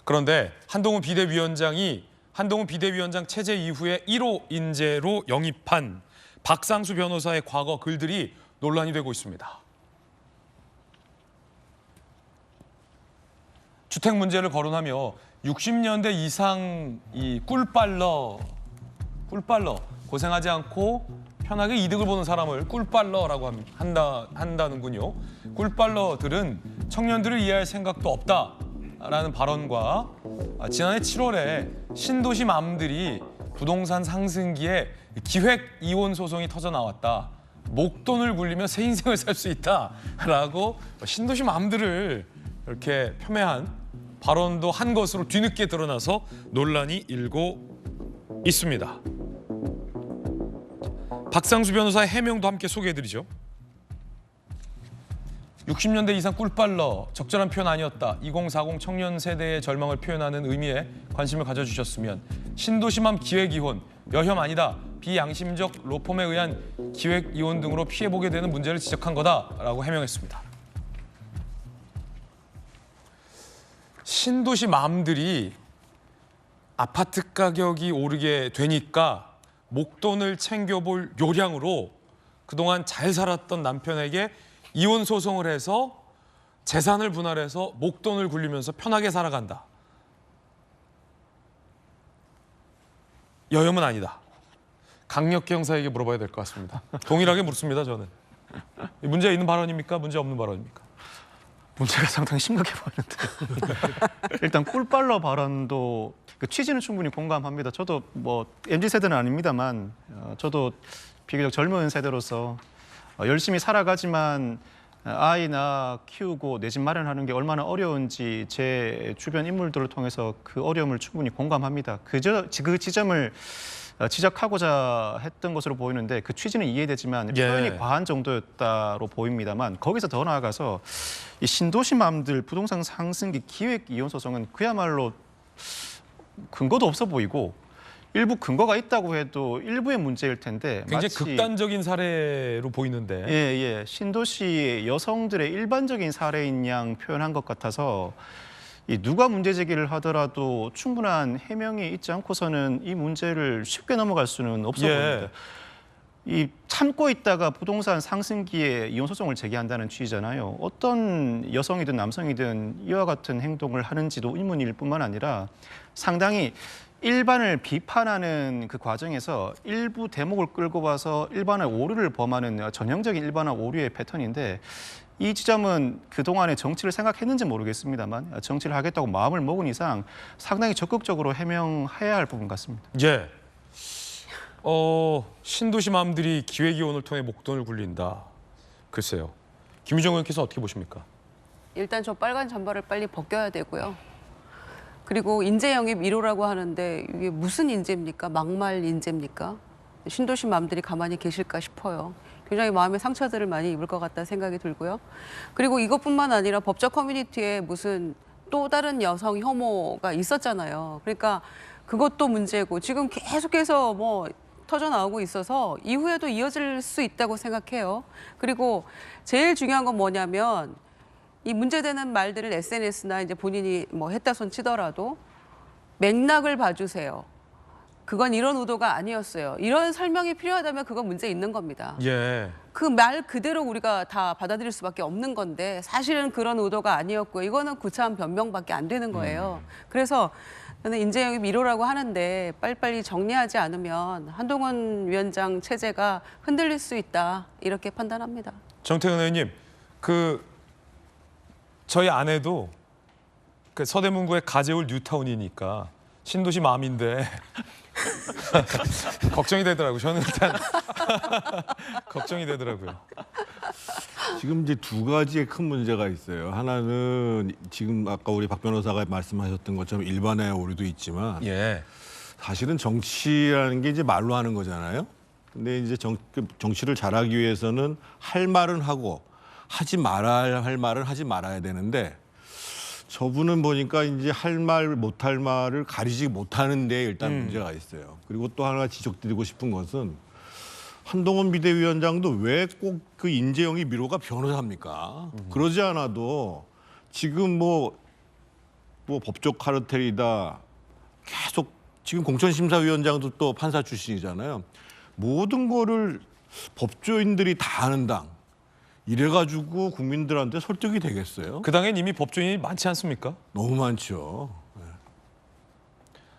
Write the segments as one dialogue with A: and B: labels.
A: 그런데 한동훈 비대위원장 체제 이후에 1호 인재로 영입한 박상수 변호사의 과거 글들이 논란이 되고 있습니다. 주택 문제를 거론하며 60년대 이상 이 꿀빨러 고생하지 않고 편하게 이득을 보는 사람을 꿀빨러라고 한다는군요. 꿀빨러들은 청년들을 이해할 생각도 없다라는 발언과 지난해 7월에 신도시맘들이 부동산 상승기에 기획 이혼 소송이 터져 나왔다. 목돈을 굴리며 새 인생을 살 수 있다라고 신도시맘들을 이렇게 폄훼한 발언도 한 것으로 뒤늦게 드러나서 논란이 일고 있습니다. 박상수 변호사의 해명도 함께 소개해드리죠. 60년대 이상 꿀빨러, 적절한 표현 아니었다. 2040 청년 세대의 절망을 표현하는 의미에 관심을 가져주셨으면 신도시맘 기획이혼, 여혐 아니다. 비양심적 로펌에 의한 기획이혼 등으로 피해보게 되는 문제를 지적한 거다라고 해명했습니다. 신도시맘들이 아파트 가격이 오르게 되니까 목돈을 챙겨볼 요량으로 그동안 잘 살았던 남편에게 이혼 소송을 해서 재산을 분할해서 목돈을 굴리면서 편하게 살아간다. 여혐은 아니다. 강력계 형사에게 물어봐야 될 것 같습니다. 동일하게 묻습니다, 저는. 문제 있는 발언입니까? 문제 없는 발언입니까?
B: 문제가 상당히 심각해 보이는데 일단 꿀빨러 발언도 그 취지는 충분히 공감합니다. 저도 뭐 MZ세대는 아닙니다만 저도 비교적 젊은 세대로서 열심히 살아가지만 아이 낳아 키우고 내 집 마련하는 게 얼마나 어려운지 제 주변 인물들을 통해서 그 어려움을 충분히 공감합니다. 그 지점을 지적하고자 했던 것으로 보이는데 그 취지는 이해되지만 표현이 과한 정도였다로 보입니다만 거기서 더 나아가서 이 신도시맘들 부동산 상승기 기획 이혼 소송은 그야말로 근거도 없어 보이고 일부 근거가 있다고 해도 일부의 문제일 텐데
A: 굉장히
B: 마치
A: 극단적인 사례로 보이는데
B: 신도시 여성들의 일반적인 사례인 양 표현한 것 같아서 이 누가 문제 제기를 하더라도 충분한 해명이 있지 않고서는 이 문제를 쉽게 넘어갈 수는 없어 보입니다. 이 참고 있다가 부동산 상승기에 이혼 소송을 제기한다는 취지잖아요. 어떤 여성이든 남성이든 이와 같은 행동을 하는지도 의문일 뿐만 아니라 상당히 일반을 비판하는 그 과정에서 일부 대목을 끌고 와서 일반의 오류를 범하는 전형적인 일반화 오류의 패턴인데 이 지점은 그동안의 정치를 생각했는지 모르겠습니다만 정치를 하겠다고 마음을 먹은 이상 상당히 적극적으로 해명해야 할 부분 같습니다.
A: 예. 신도시맘들이 기획이혼을 통해 목돈을 굴린다. 글쎄요. 김유정 의원께서 어떻게 보십니까?
C: 일단 저 빨간 잠바를 빨리 벗겨야 되고요. 그리고 인재 영입 1호라고 하는데 이게 무슨 인재입니까? 막말 인재입니까? 신도시맘들이 가만히 계실까 싶어요. 굉장히 마음의 상처들을 많이 입을 것 같다는 생각이 들고요. 그리고 이것뿐만 아니라 법적 커뮤니티에 무슨 또 다른 여성 혐오가 있었잖아요. 그러니까 그것도 문제고 지금 계속해서 뭐 터져 나오고 있어서 이후에도 이어질 수 있다고 생각해요. 그리고 제일 중요한 건 뭐냐면 이 문제되는 말들을 SNS나 이제 본인이 뭐 했다 손 치더라도 맥락을 봐주세요. 그건 이런 의도가 아니었어요. 이런 설명이 필요하다면 그건 문제 있는 겁니다.
A: 예.
C: 그 말 그대로 우리가 다 받아들일 수밖에 없는 건데 사실은 그런 의도가 아니었고요. 이거는 구차한 변명밖에 안 되는 거예요. 그래서 저는 인재영입 1호라고 하는데 빨리빨리 정리하지 않으면 한동훈 위원장 체제가 흔들릴 수 있다 이렇게 판단합니다.
A: 정태근 의원님, 저희 아내도 그 서대문구의 가재울 뉴타운이니까 신도시 맘인데 걱정이 되더라고요. 저는 일단 걱정이 되더라고요.
D: 지금 이제 두 가지의 큰 문제가 있어요. 하나는 지금 아까 우리 박 변호사가 말씀하셨던 것처럼 일반의 오류도 있지만 사실은 정치라는 게 이제 말로 하는 거잖아요. 근데 이제 정치를 잘하기 위해서는 할 말은 하고 하지 말아야 할 말은 하지 말아야 되는데 저분은 보니까 이제 할 말, 못할 말을 가리지 못하는 데 일단 문제가 있어요. 그리고 또 하나 지적드리고 싶은 것은 한동훈 비대위원장도 왜 꼭 그 인재영입 1호가 변호사입니까? 그러지 않아도 지금 뭐 뭐 법적 카르텔이다. 계속 지금 공천심사위원장도 또 판사 출신이잖아요. 모든 거를 법조인들이 다 아는 당. 이래가지고 국민들한테 설득이 되겠어요?
A: 그 당엔 이미 법조인이 많지 않습니까?
D: 너무 많죠.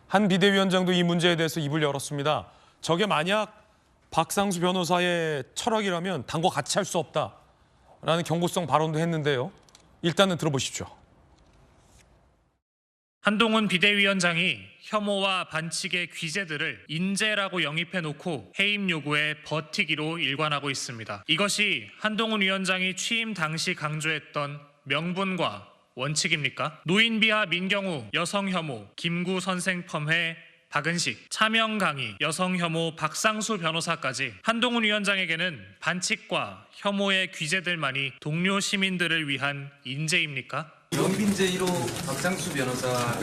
A: 한 비대위원장도 이 문제에 대해서 입을 열었습니다. 저게 만약 박상수 변호사의 철학이라면 당과 같이 할 수 없다라는 경고성 발언도 했는데요. 일단은 들어보십시오.
E: 한동훈 비대위원장이 혐오와 반칙의 귀재들을 인재라고 영입해놓고 해임 요구에 버티기로 일관하고 있습니다. 이것이 한동훈 위원장이 취임 당시 강조했던 명분과 원칙입니까? 노인 비하 민경우 여성 혐오 김구 선생 펌회 박은식 차명 강의 여성 혐오 박상수 변호사까지 한동훈 위원장에게는 반칙과 혐오의 귀재들만이 동료 시민들을 위한 인재입니까?
F: 영빈제 1호 박상수 변호사가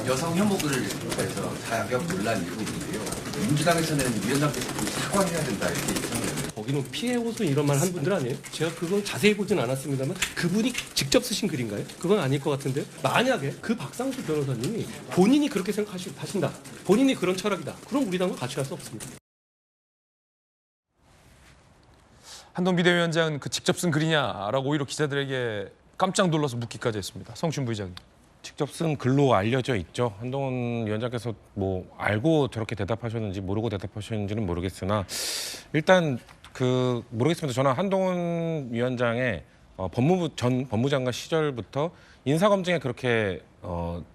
F: 여성 혐오를 해서 자격 논란이 일고 있는데요. 민주당에서는 위원장께서 꼭 사과해야 된다 이렇게 얘기합니다.
G: 거기는 피해 호소 이런 말 한 분들 아니에요? 제가 그건 자세히 보진 않았습니다만 그분이 직접 쓰신 글인가요? 그건 아닐 것 같은데 만약에 그 박상수 변호사님이 본인이 그렇게 생각하신다. 본인이 그런 철학이다. 그럼 우리 당과 같이 할 수 없습니다.
A: 한동훈 비대위원장은 그 직접 쓴 글이냐라고 오히려 기자들에게 깜짝 놀라서 묻기까지 했습니다. 성춘 부의장님.
H: 직접 쓴 글로 알려져 있죠. 한동훈 위원장께서 뭐 알고 저렇게 대답하셨는지 모르고 대답하셨는지는 모르겠으나 일단 모르겠습니다. 저는 한동훈 위원장의 법무부 전 법무장관 시절부터 인사검증에 그렇게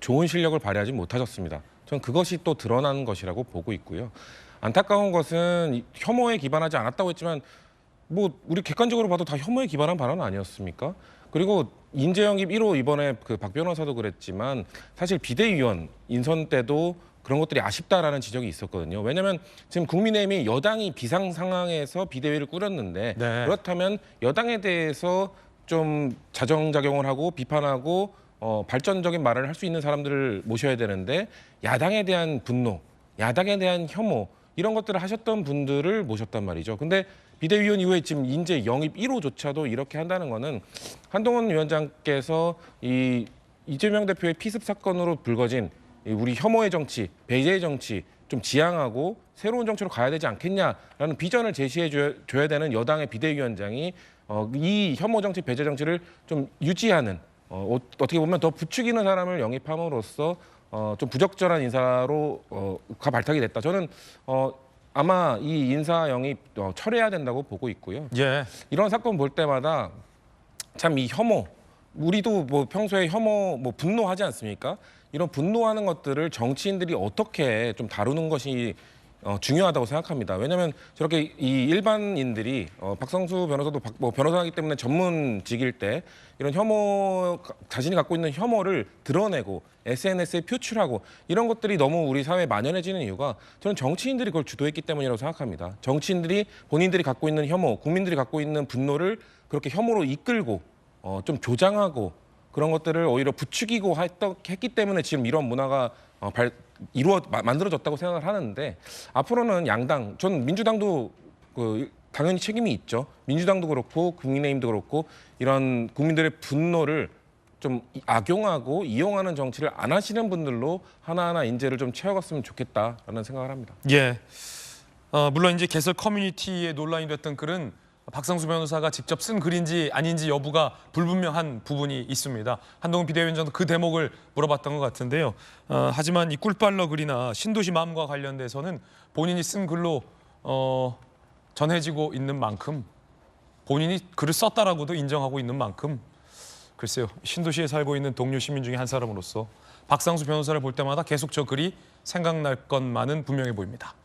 H: 좋은 실력을 발휘하지 못하셨습니다. 저는 그것이 또 드러난 것이라고 보고 있고요. 안타까운 것은 혐오에 기반하지 않았다고 했지만 뭐 우리 객관적으로 봐도 다 혐오에 기반한 발언은 아니었습니까? 그리고 인재 영입 1호 이번에 그 박 변호사도 그랬지만 사실 비대위원 인선 때도 그런 것들이 아쉽다라는 지적이 있었거든요. 왜냐하면 지금 국민의힘이 여당이 비상 상황에서 비대위를 꾸렸는데
A: 네.
H: 그렇다면 여당에 대해서 좀 자정작용을 하고 비판하고 발전적인 말을 할 수 있는 사람들을 모셔야 되는데 야당에 대한 분노, 야당에 대한 혐오 이런 것들을 하셨던 분들을 모셨단 말이죠. 근데 비대위원 이후에 지금 인재 영입 1호조차도 이렇게 한다는 거는 한동훈 위원장께서 이재명 대표의 피습 사건으로 불거진 우리 혐오의 정치, 배제의 정치 좀 지향하고 새로운 정치로 가야 되지 않겠냐라는 비전을 제시해 줘야 되는 여당의 비대위원장이 이 혐오 정치, 배제 정치를 좀 유지하는 어떻게 보면 더 부추기는 사람을 영입함으로써 좀 부적절한 인사로 가 발탁이 됐다. 저는 아마 이 인사 영입 철회해야 된다고 보고 있고요.
A: 예.
H: 이런 사건 볼 때마다 참 이 혐오, 우리도 뭐 평소에 혐오, 뭐 분노하지 않습니까? 이런 분노하는 것들을 정치인들이 어떻게 좀 다루는 것이 중요하다고 생각합니다. 왜냐하면 저렇게 이 일반인들이 박상수 변호사도 변호사이기 때문에 전문직일 때 이런 혐오, 자신이 갖고 있는 혐오를 드러내고 SNS에 표출하고 이런 것들이 너무 우리 사회에 만연해지는 이유가 저는 정치인들이 그걸 주도했기 때문이라고 생각합니다. 정치인들이 본인들이 갖고 있는 혐오, 국민들이 갖고 있는 분노를 그렇게 혐오로 이끌고 좀 조장하고 그런 것들을 오히려 부추기고 했기 때문에 지금 이런 문화가 만들어졌다고 생각을 하는데 앞으로는 양당, 전 민주당도 당연히 책임이 있죠. 민주당도 그렇고 국민의힘도 그렇고 이런 국민들의 분노를 좀 악용하고 이용하는 정치를 안 하시는 분들로 하나하나 인재를 좀 채워갔으면 좋겠다라는 생각을 합니다.
A: 예. 물론 이제 개설 커뮤니티에 논란이 됐던 글은 박상수 변호사가 직접 쓴 글인지 아닌지 여부가 불분명한 부분이 있습니다. 한동훈 비대위원장도 그 대목을 물어봤던 것 같은데요. 하지만 이 꿀빨러 글이나 신도시 마음과 관련돼서는 본인이 쓴 글로 전해지고 있는 만큼 본인이 글을 썼다라고도 인정하고 있는 만큼 글쎄요. 신도시에 살고 있는 동료 시민 중에 한 사람으로서 박상수 변호사를 볼 때마다 계속 저 글이 생각날 것만은 분명해 보입니다.